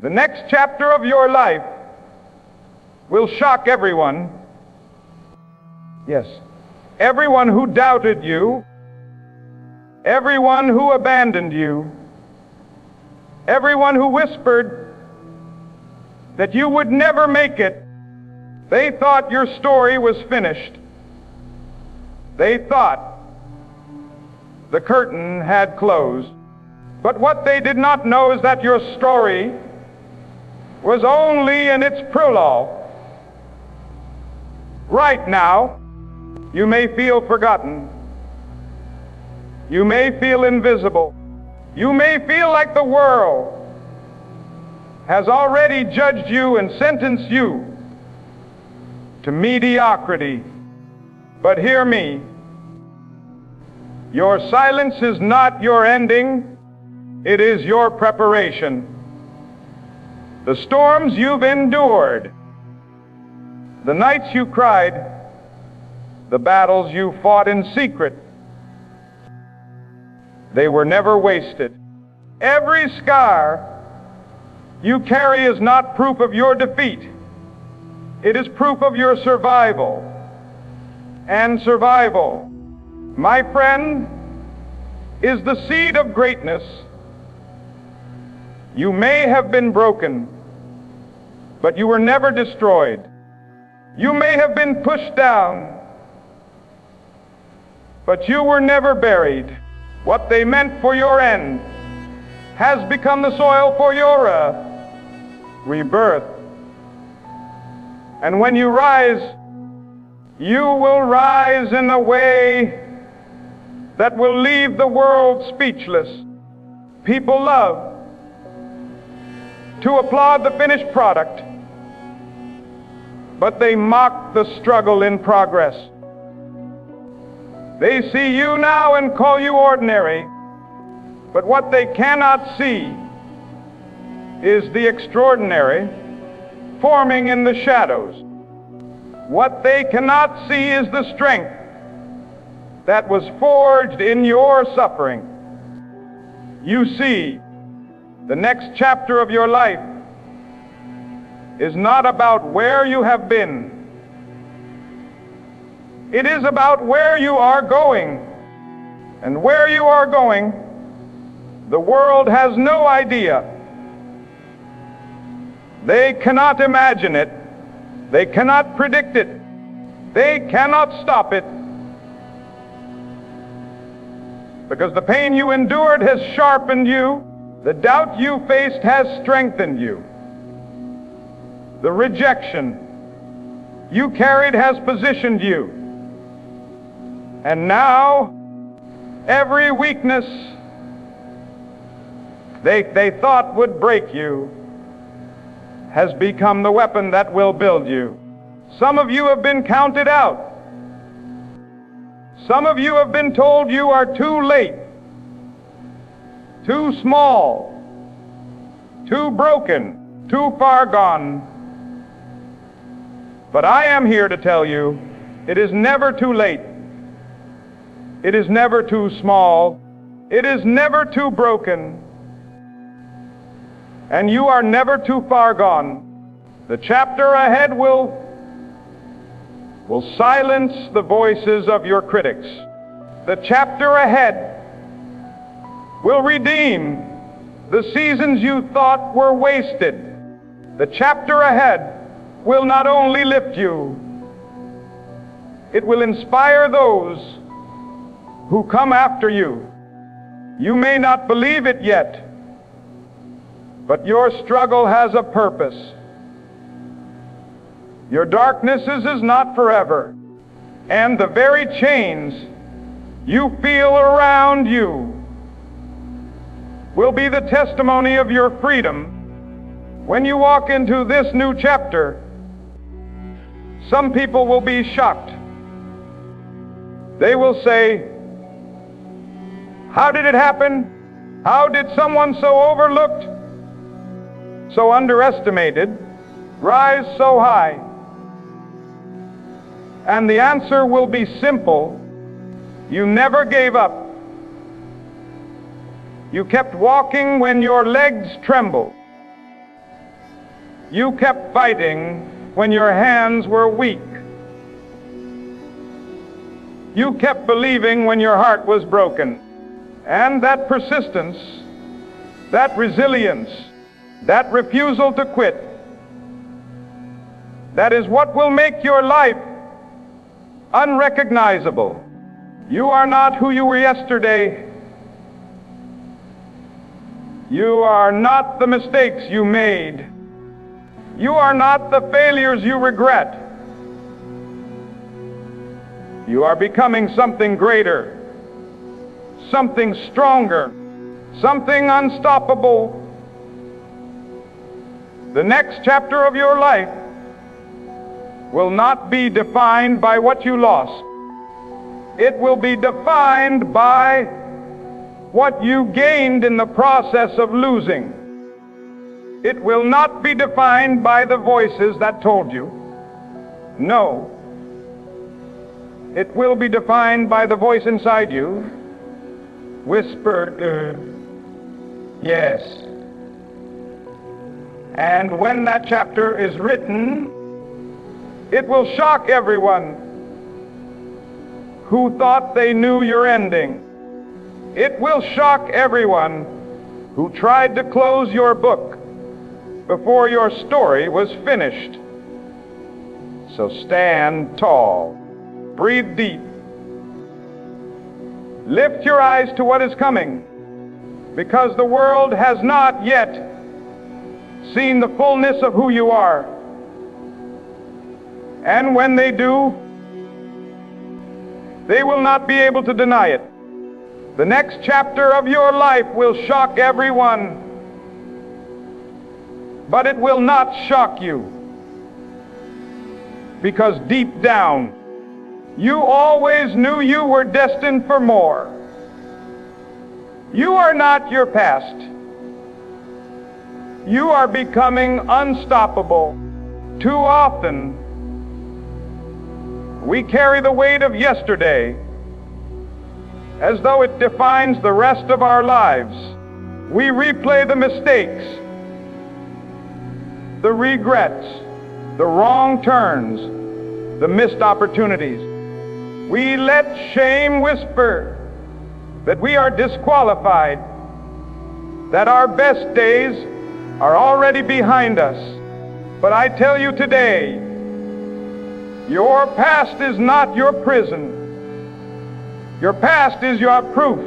The next chapter of your life will shock everyone. Yes. Everyone who doubted you, everyone who abandoned you, everyone who whispered that you would never make it. They thought your story was finished. They thought the curtain had closed. But what they did not know is that your story was only in its prologue. Right now, you may feel forgotten. You may feel invisible. You may feel like the world has already judged you and sentenced you to mediocrity. But hear me. Your silence is not your ending. It is your preparation. The storms you've endured, the nights you cried, the battles you fought in secret, they were never wasted. Every scar you carry is not proof of your defeat. It is proof of your survival. And survival, my friend, is the seed of greatness. You may have been broken, but you were never destroyed. You may have been pushed down, but you were never buried. What they meant for your end has become the soil for your rebirth. And when you rise, you will rise in a way that will leave the world speechless. People love to applaud the finished product, but they mock the struggle in progress. They see you now and call you ordinary, but what they cannot see is the extraordinary forming in the shadows. What they cannot see is the strength that was forged in your suffering. You see, the next chapter of your life is not about where you have been. It is about where you are going. And where you are going, the world has no idea. They cannot imagine it. They cannot predict it. They cannot stop it. Because the pain you endured has sharpened you. The doubt you faced has strengthened you. The rejection you carried has positioned you. And now, every weakness they thought would break you has become the weapon that will build you. Some of you have been counted out. Some of you have been told you are too late, too small, too broken, too far gone. But I am here to tell you, it is never too late. It is never too small. It is never too broken. And you are never too far gone. The chapter ahead will silence the voices of your critics. The chapter ahead will redeem the seasons you thought were wasted. The chapter ahead will not only lift you, it will inspire those who come after you. You may not believe it yet, but your struggle has a purpose. Your darkness is not forever, and the very chains you feel around you will be the testimony of your freedom. When you walk into this new chapter, some people will be shocked. They will say, "How did it happen? How did someone so overlooked, so underestimated, rise so high?" And the answer will be simple. You never gave up. You kept walking when your legs trembled. You kept fighting when your hands were weak. You kept believing when your heart was broken. And that persistence, that resilience, that refusal to quit, that is what will make your life unrecognizable. You are not who you were yesterday. You are not the mistakes you made. You are not the failures you regret. You are becoming something greater, something stronger, something unstoppable. The next chapter of your life will not be defined by what you lost. It will be defined by what you gained in the process of losing. It will not be defined by the voices that told you. No. It will be defined by the voice inside you, whispered, yes. And when that chapter is written, it will shock everyone who thought they knew your ending. It will shock everyone who tried to close your book before your story was finished. So stand tall, breathe deep, lift your eyes to what is coming, because the world has not yet seen the fullness of who you are. And when they do, they will not be able to deny it. The next chapter of your life will shock everyone, but it will not shock you, because deep down, you always knew you were destined for more. You are not your past. You are becoming unstoppable. Too often, we carry the weight of yesterday as though it defines the rest of our lives. We replay the mistakes, the regrets, the wrong turns, the missed opportunities. We let shame whisper that we are disqualified, that our best days are already behind us. But I tell you today, your past is not your prison. Your past is your proof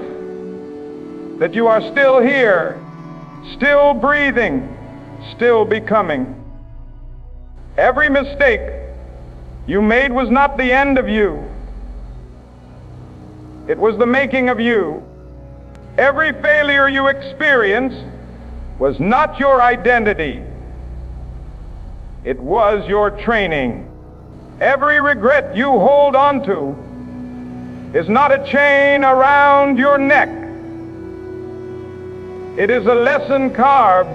that you are still here, still breathing, still becoming. Every mistake you made was not the end of you. It was the making of you. Every failure you experienced was not your identity. It was your training. Every regret you hold on to is not a chain around your neck. It is a lesson carved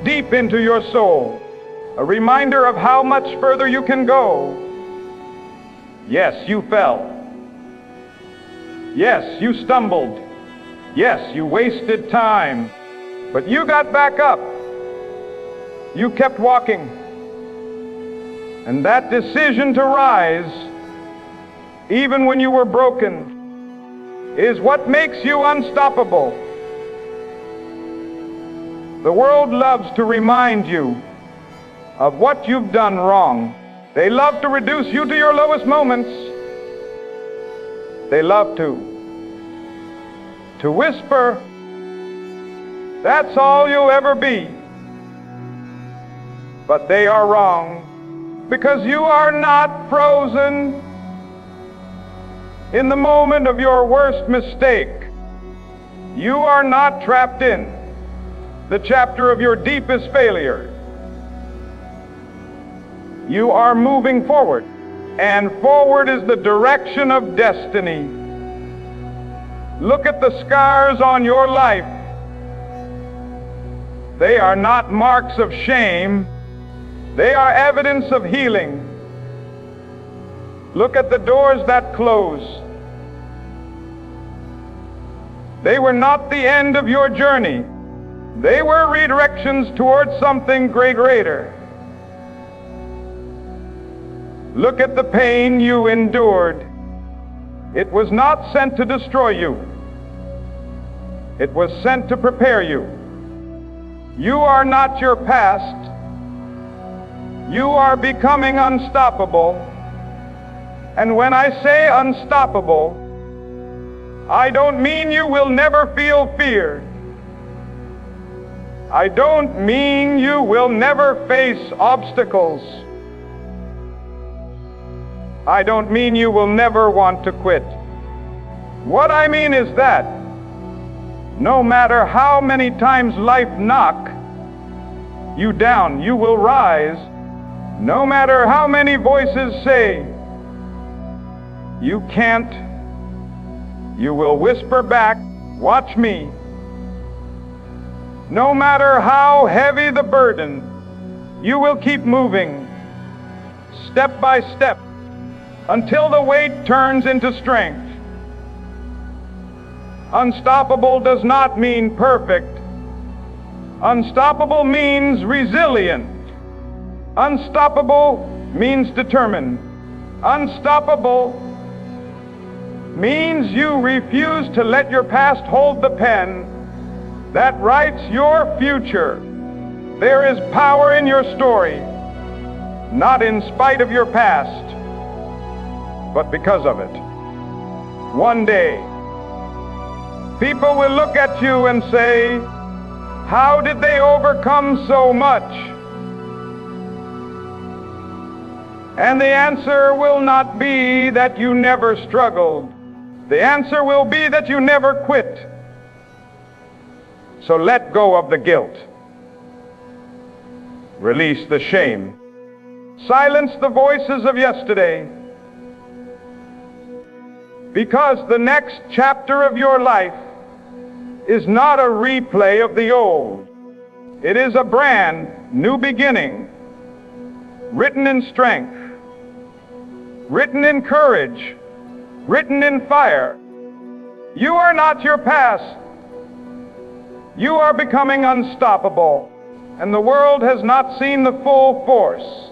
deep into your soul, a reminder of how much further you can go. Yes, you fell. Yes, you stumbled. Yes, you wasted time. But you got back up. You kept walking. And that decision to rise, even when you were broken, is what makes you unstoppable. The world loves to remind you of what you've done wrong. They love to reduce you to your lowest moments. They love to whisper, that's all you'll ever be. But they are wrong, because you are not frozen in the moment of your worst mistake. You are not trapped in the chapter of your deepest failure. You are moving forward, and forward is the direction of destiny. Look at the scars on your life. They are not marks of shame. They are evidence of healing. Look at the doors that close. They were not the end of your journey. They were redirections towards something greater. Look at the pain you endured. It was not sent to destroy you. It was sent to prepare you. You are not your past. You are becoming unstoppable. And when I say unstoppable, I don't mean you will never feel fear. I don't mean you will never face obstacles. I don't mean you will never want to quit. What I mean is that no matter how many times life knock you down, you will rise. No matter how many voices say you can't, you will whisper back, watch me. No matter how heavy the burden, you will keep moving, step by step, until the weight turns into strength. Unstoppable does not mean perfect. Unstoppable means resilient. Unstoppable means determined. Unstoppable means you refuse to let your past hold the pen that writes your future. There is power in your story, not in spite of your past, but because of it. One day, people will look at you and say, how did they overcome so much? And the answer will not be that you never struggled. The answer will be that you never quit. So let go of the guilt. Release the shame. Silence the voices of yesterday. Because the next chapter of your life is not a replay of the old. It is a brand new beginning, written in strength, written in courage, written in fire. You are not your past. You are becoming unstoppable, and the world has not seen the full force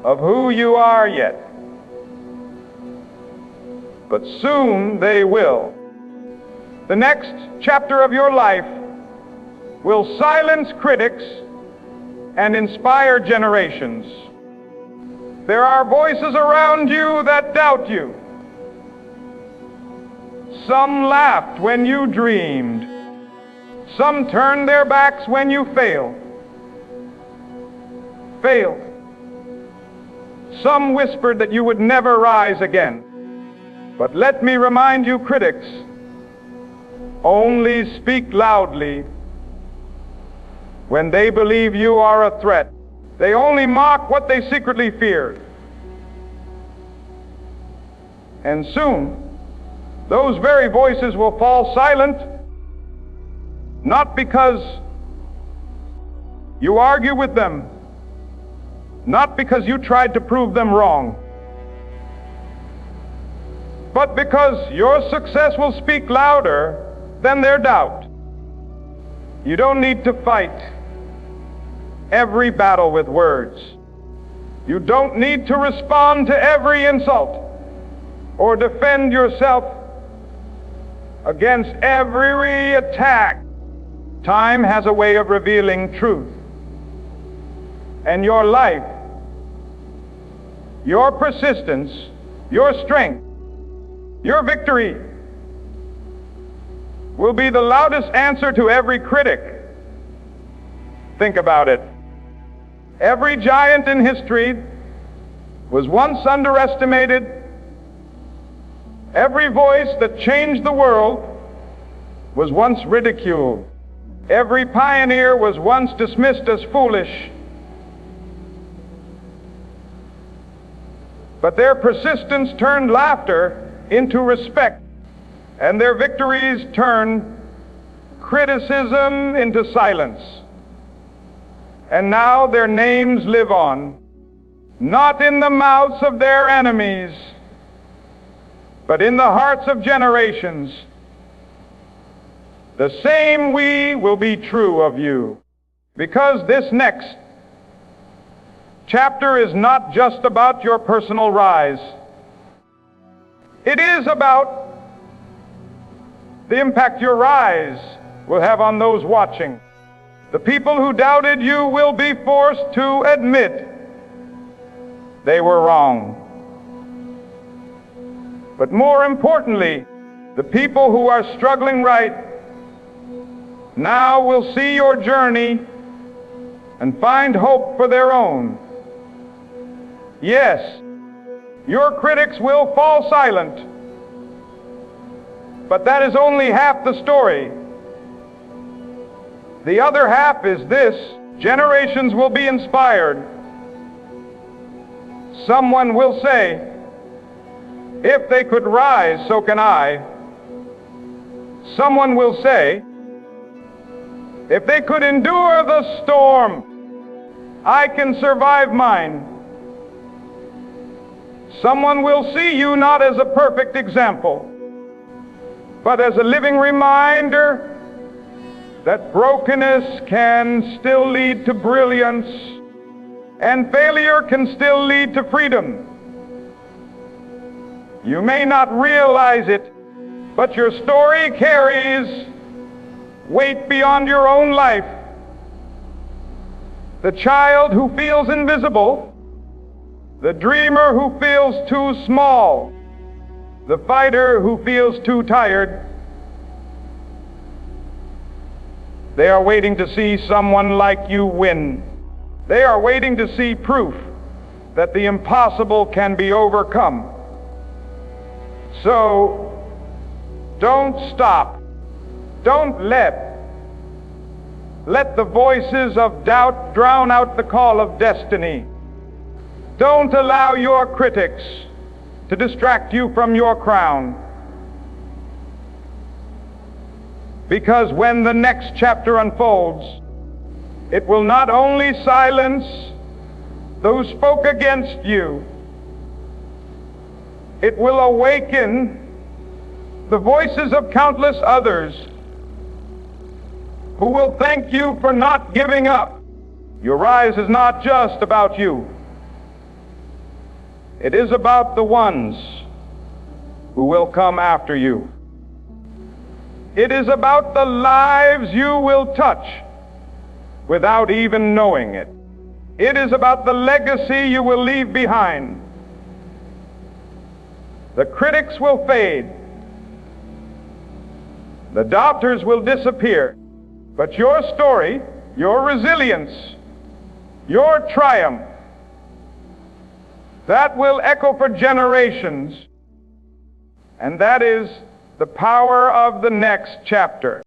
of who you are yet. But soon they will. The next chapter of your life will silence critics and inspire generations. There are voices around you that doubt you. Some laughed when you dreamed. Some turned their backs when you failed. Some whispered that you would never rise again. But let me remind you, critics, only speak loudly when they believe you are a threat. They only mock what they secretly feared. And soon, those very voices will fall silent, not because you argue with them, not because you tried to prove them wrong, but because your success will speak louder than their doubt. You don't need to fight every battle with words. You don't need to respond to every insult or defend yourself against every attack. Time has a way of revealing truth. And your life, your persistence, your strength, your victory will be the loudest answer to every critic. Think about it. Every giant in history was once underestimated. Every voice that changed the world was once ridiculed. Every pioneer was once dismissed as foolish. But their persistence turned laughter into respect, and their victories turned criticism into silence. And now their names live on, not in the mouths of their enemies, but in the hearts of generations. The same we will be true of you, because this next chapter is not just about your personal rise. It is about the impact your rise will have on those watching. The people who doubted you will be forced to admit they were wrong. But more importantly, the people who are struggling right now will see your journey and find hope for their own. Yes, your critics will fall silent, but that is only half the story. The other half is this: generations will be inspired. Someone will say, if they could rise, so can I. Someone will say, if they could endure the storm, I can survive mine. Someone will see you not as a perfect example, but as a living reminder that brokenness can still lead to brilliance and failure can still lead to freedom. You may not realize it, but your story carries weight beyond your own life. The child who feels invisible, the dreamer who feels too small, the fighter who feels too tired, they are waiting to see someone like you win. They are waiting to see proof that the impossible can be overcome. So, don't stop. Don't let the voices of doubt drown out the call of destiny. Don't allow your critics to distract you from your crown. Because when the next chapter unfolds, it will not only silence those who spoke against you, it will awaken the voices of countless others who will thank you for not giving up. Your rise is not just about you. It is about the ones who will come after you. It is about the lives you will touch without even knowing it. It is about the legacy you will leave behind. The critics will fade. The doubters will disappear. But your story, your resilience, your triumph, that will echo for generations. And that is the power of the next chapter.